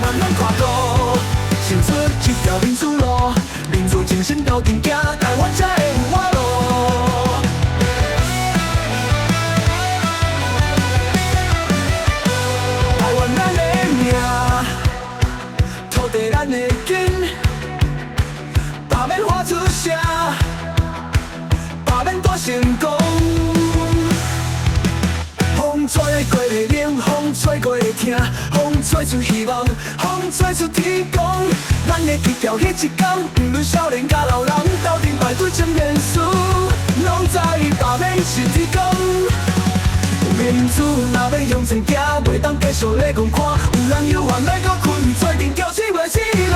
慢慢跨过，选出一条民主路，民主精神斗阵行，台湾才会有活路。台湾咱的命，土地咱的根，罢免喊出声，罢免大成功。风吹过会冷，风吹过会痛，风吹出希望，风吹出天光。咱的一条迄一天，不论少年甲老人，斗阵排队争面输，拢知罢免是天公。民主若要向前行，袂当继续咧讲看，有人有怨要搁困，做阵叫死袂死人。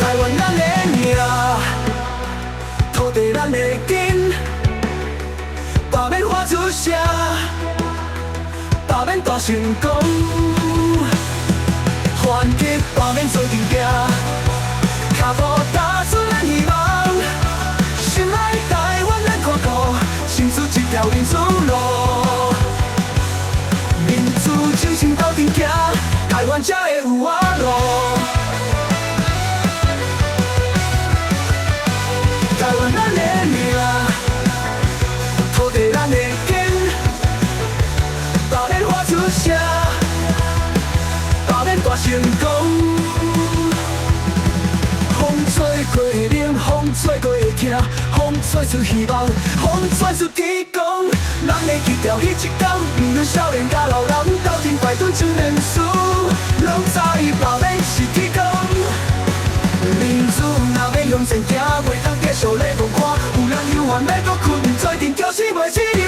台湾咱的命，土地咱的根，罢免喊出声，罢免大成功，反击罢免做阵行，脚步踏出咱希望，心爱台湾咱看顾，选出一条民主路，民主精神斗阵行，台湾才会有活路。台湾咱的命，土地咱的根，罢免喊出声，罢免大成功。风吹过会冷，风吹过会痛，风吹出希望，风吹出天光。咱的一条迄一天，不论少年甲老人，斗阵排队争面输，拢知罢免是天公。民主若要向前行，袂当继续咧讲看，有人有怨要搁困，做阵叫死袂死人。